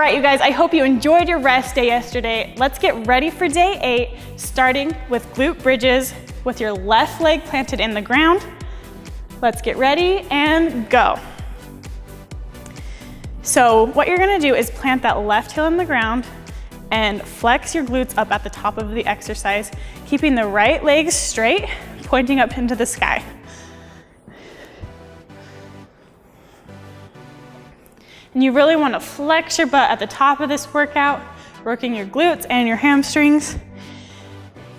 right, you guys, I hope you enjoyed your rest day yesterday. Let's get ready for day 8, starting with glute bridges with your left leg planted in the ground. Let's get ready and go. So what you're gonna do is plant that left heel in the ground and flex your glutes up at the top of the exercise, keeping the right leg straight, pointing up into the sky. And you really want to flex your butt at the top of this workout, working your glutes and your hamstrings.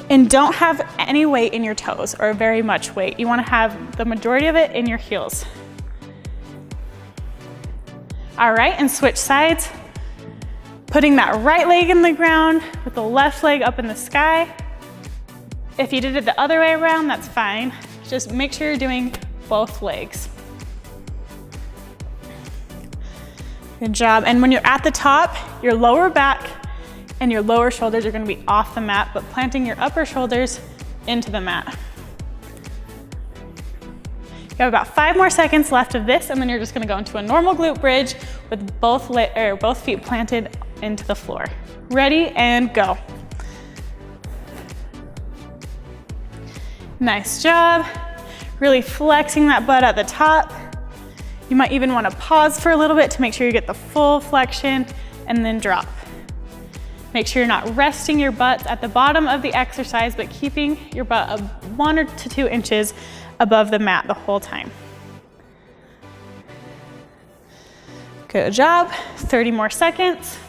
And don't have any weight in your toes or very much weight. You want to have the majority of it in your heels. All right, and switch sides. Putting that right leg in the ground with the left leg up in the sky. If you did it the other way around, that's fine. Just make sure you're doing both legs. Good job. And when you're at the top, your lower back and your lower shoulders are going to be off the mat, but planting your upper shoulders into the mat. You have about 5 more seconds left of this, and then you're just going to go into a normal glute bridge with both feet planted into the floor. Ready and go. Nice job. Really flexing that butt at the top. You might even want to pause for a little bit to make sure you get the full flexion and then drop. Make sure you're not resting your butt at the bottom of the exercise, but keeping your butt 1 to 2 inches above the mat the whole time. Good job. 30 more seconds.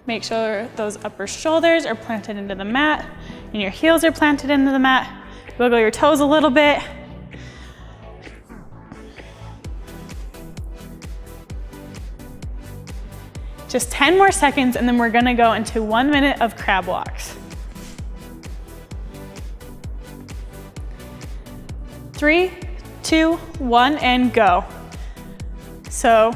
Make sure those upper shoulders are planted into the mat and your heels are planted into the mat. Wiggle your toes a little bit. Just 10 more seconds, and then we're gonna go into 1 minute of crab walks. 3, 2, 1, and go. So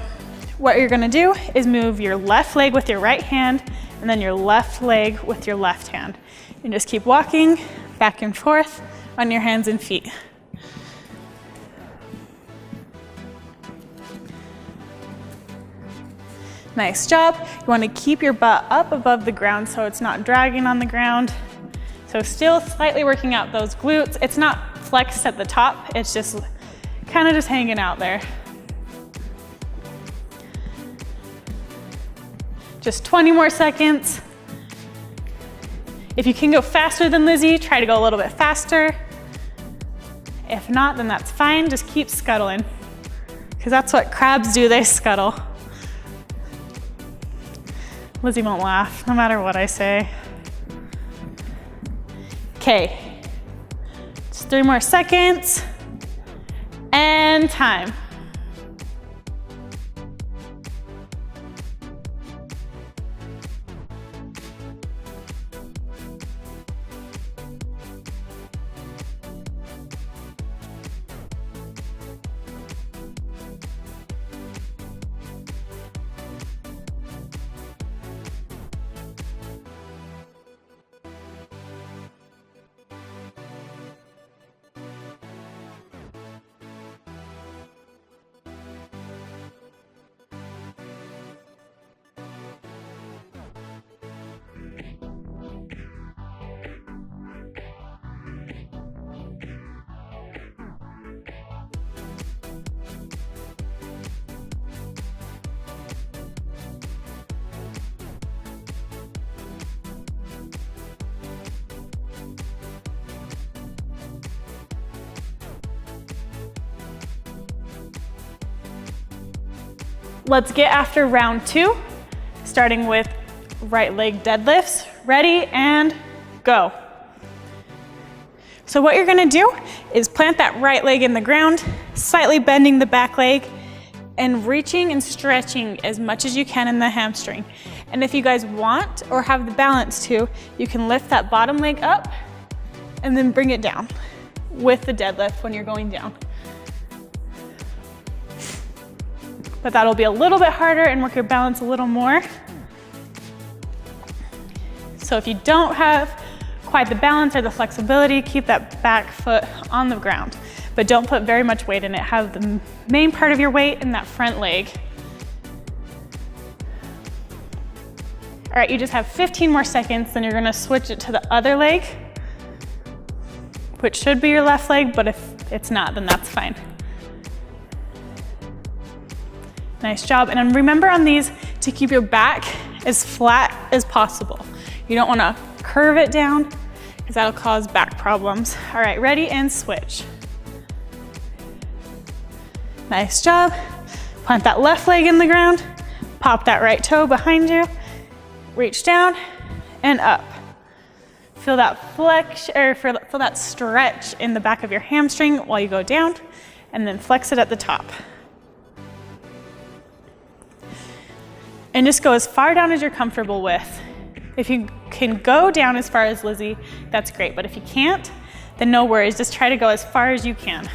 what you're gonna do is move your left leg with your right hand, and then your left leg with your left hand. And just keep walking back and forth on your hands and feet. Nice job. You want to keep your butt up above the ground so it's not dragging on the ground. So still slightly working out those glutes. It's not flexed at the top, it's just kind of just hanging out there. Just 20 more seconds. If you can go faster than Lizzie, try to go a little bit faster. If not, then that's fine. Just keep scuttling, because that's what crabs do, they scuttle. Lizzie won't laugh, no matter what I say. Okay, just 3 more seconds, and time. Let's get after round 2, starting with right leg deadlifts. Ready and go. So what you're gonna do is plant that right leg in the ground, slightly bending the back leg, and reaching and stretching as much as you can in the hamstring. And if you guys want or have the balance to, you can lift that bottom leg up and then bring it down with the deadlift when you're going down. But that'll be a little bit harder and work your balance a little more. So if you don't have quite the balance or the flexibility, keep that back foot on the ground. but don't put very much weight in it. Have the main part of your weight in that front leg. All right, you just have 15 more seconds, then you're gonna switch it to the other leg, which should be your left leg, but if it's not, then that's fine. Nice job. And then remember on these to keep your back as flat as possible. You don't wanna curve it down because that'll cause back problems. All right, ready and switch. Nice job. Plant that left leg in the ground, pop that right toe behind you, reach down and up. Feel that flex, or feel that stretch in the back of your hamstring while you go down, and then flex it at the top. And just go as far down as you're comfortable with. If you can go down as far as Lizzie, that's great. But if you can't, then no worries. Just try to go as far as you can.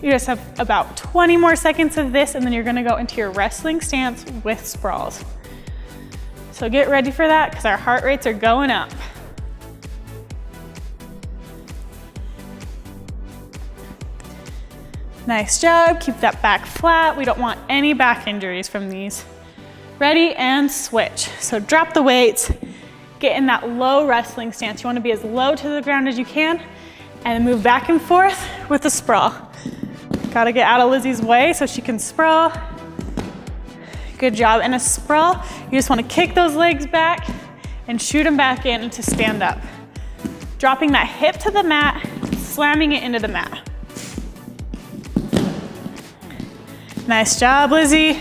You just have about 20 more seconds of this, and then you're gonna go into your wrestling stance with sprawls. So get ready for that because our heart rates are going up. Nice job, keep that back flat. We don't want any back injuries from these. Ready and switch. So drop the weights, get in that low wrestling stance. You wanna be as low to the ground as you can, and then move back and forth with the sprawl. Gotta get out of Lizzie's way so she can sprawl. Good job. In a sprawl, you just wanna kick those legs back and shoot them back in to stand up. Dropping that hip to the mat, slamming it into the mat. Nice job, Lizzie.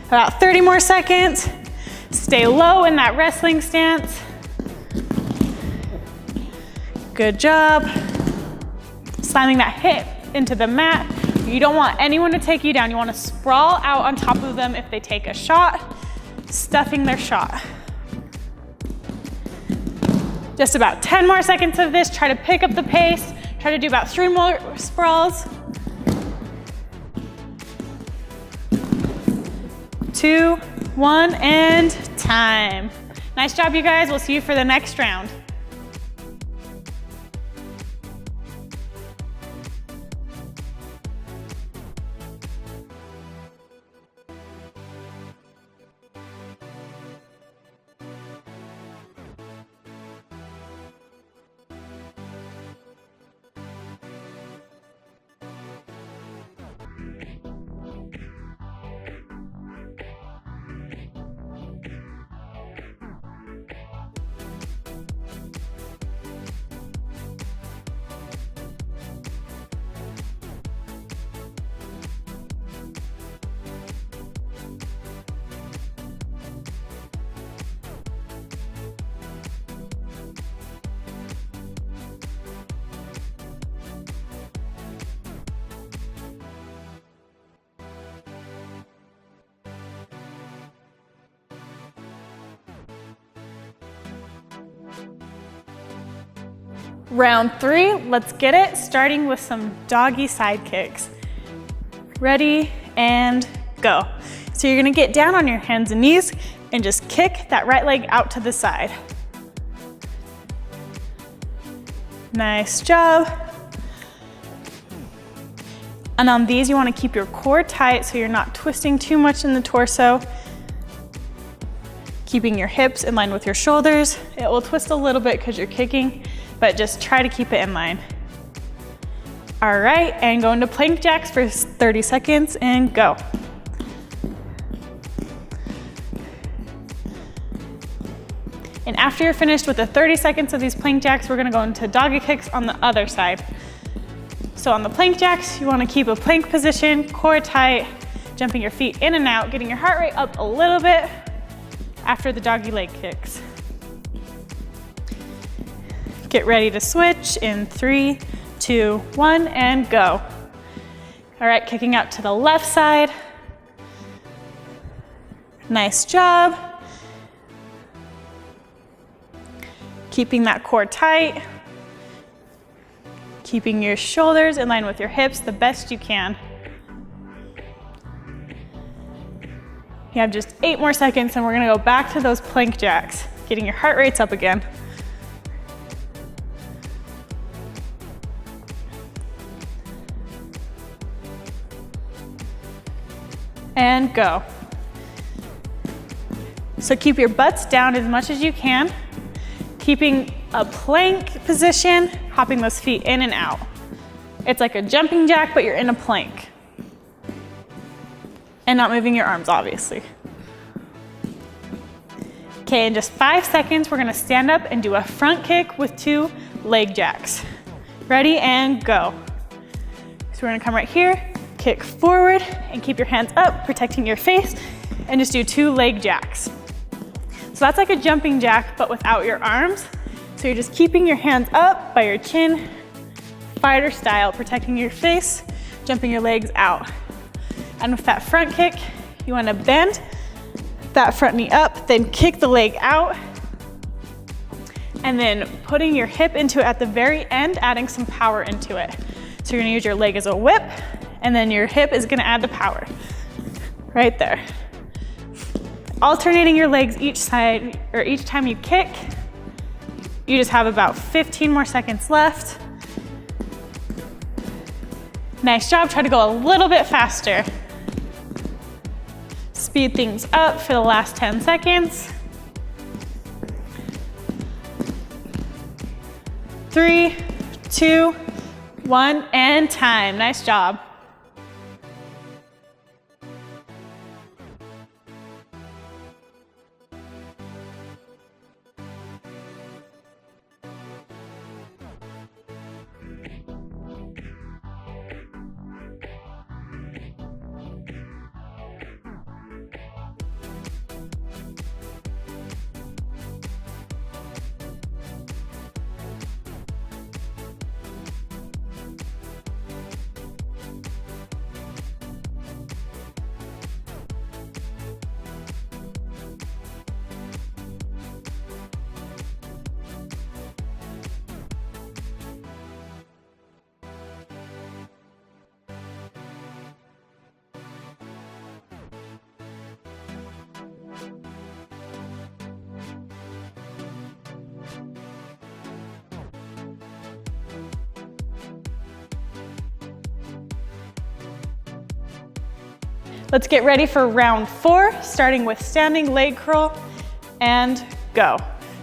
About 30 more seconds. Stay low in that wrestling stance. Good job. Slamming that hip into the mat. You don't want anyone to take you down. You want to sprawl out on top of them if they take a shot, stuffing their shot. Just about 10 more seconds of this. Try to pick up the pace. Try to do about 3 more sprawls. 2, 1, and time. Nice job, you guys. We'll see you for the next round. Round 3, let's get it, starting with some doggy side kicks. Ready and go. So you're gonna get down on your hands and knees and just kick that right leg out to the side. Nice job. And on these, you wanna keep your core tight so you're not twisting too much in the torso. Keeping your hips in line with your shoulders. It will twist a little bit because you're kicking, but just try to keep it in line. All right, and go into plank jacks for 30 seconds and go. And after you're finished with the 30 seconds of these plank jacks, we're gonna go into doggy kicks on the other side. So on the plank jacks, you wanna keep a plank position, core tight, jumping your feet in and out, getting your heart rate up a little bit after the doggy leg kicks. Get ready to switch in 3, 2, 1, and go. All right, kicking out to the left side. Nice job. Keeping that core tight. Keeping your shoulders in line with your hips the best you can. You have just 8 more seconds and we're gonna go back to those plank jacks, getting your heart rates up again. and go. So keep your butts down as much as you can, keeping a plank position, hopping those feet in and out. It's like a jumping jack, but you're in a plank. And not moving your arms, obviously. Okay, in just 5 seconds, we're gonna stand up and do a front kick with 2 leg jacks. Ready, and go. So we're gonna come right here, kick forward, and keep your hands up, protecting your face, and just do 2 leg jacks. So that's like a jumping jack, but without your arms. So you're just keeping your hands up by your chin, fighter style, protecting your face, jumping your legs out. And with that front kick, you wanna bend that front knee up, then kick the leg out, and then putting your hip into it at the very end, adding some power into it. So you're gonna use your leg as a whip, and then your hip is gonna add the power. Right there. Alternating your legs each side, or each time you kick. You just have about 15 more seconds left. Nice job, try to go a little bit faster. Speed things up for the last 10 seconds. 3, 2, 1, and time. Nice job. Let's get ready for round 4, starting with standing leg curl and go.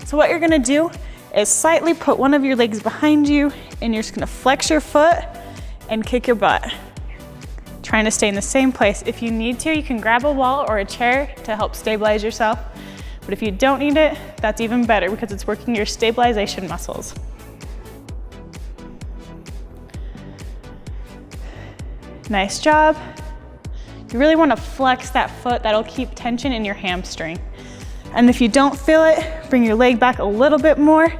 So what you're gonna do is slightly put one of your legs behind you, and you're just gonna flex your foot and kick your butt. Trying to stay in the same place. If you need to, you can grab a wall or a chair to help stabilize yourself. But if you don't need it, that's even better because it's working your stabilization muscles. Nice job. You really want to flex that foot. That'll keep tension in your hamstring. And if you don't feel it, bring your leg back a little bit more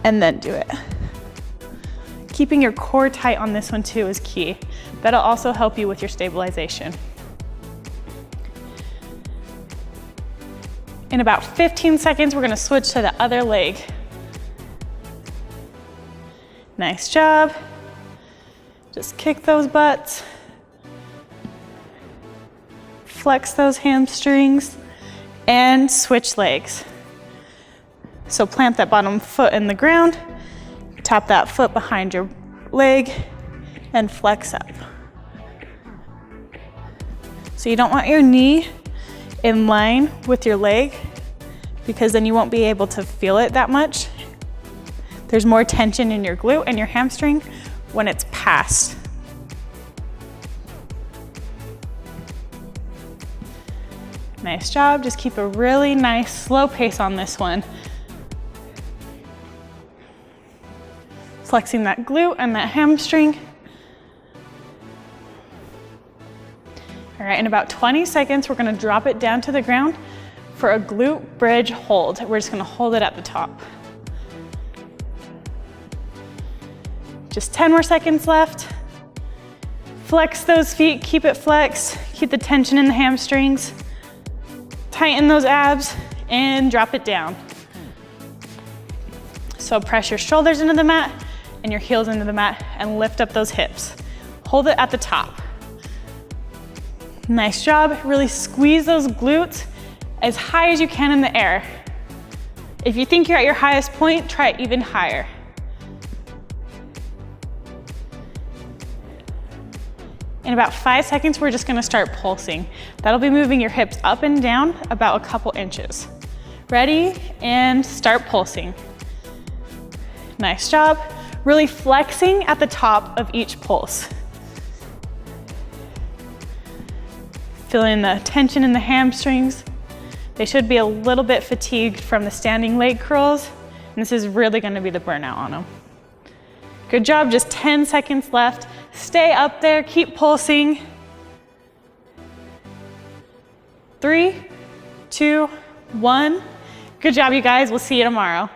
and then do it. Keeping your core tight on this one too is key. That'll also help you with your stabilization. In about 15 seconds, we're gonna switch to the other leg. Nice job. Just kick those butts. Flex those hamstrings and switch legs. So plant that bottom foot in the ground, tap that foot behind your leg, and flex up. So you don't want your knee in line with your leg because then you won't be able to feel it that much. There's more tension in your glute and your hamstring when it's past. Nice job. Just keep a really nice slow pace on this one. Flexing that glute and that hamstring. All right, in about 20 seconds, we're gonna drop it down to the ground for a glute bridge hold. We're just gonna hold it at the top. Just 10 more seconds left. Flex those feet, keep it flexed, keep the tension in the hamstrings. Tighten those abs and drop it down. So press your shoulders into the mat and your heels into the mat and lift up those hips. Hold it at the top. Nice job. Really squeeze those glutes as high as you can in the air. If you think you're at your highest point, try it even higher. In about 5 seconds, we're just gonna start pulsing. That'll be moving your hips up and down about a couple inches. Ready, and start pulsing. Nice job. Really flexing at the top of each pulse. Feeling the tension in the hamstrings. They should be a little bit fatigued from the standing leg curls, and this is really gonna be the burnout on them. Good job, just 10 seconds left. Stay up there, keep pulsing. 3, 2, 1. Good job, you guys. We'll see you tomorrow.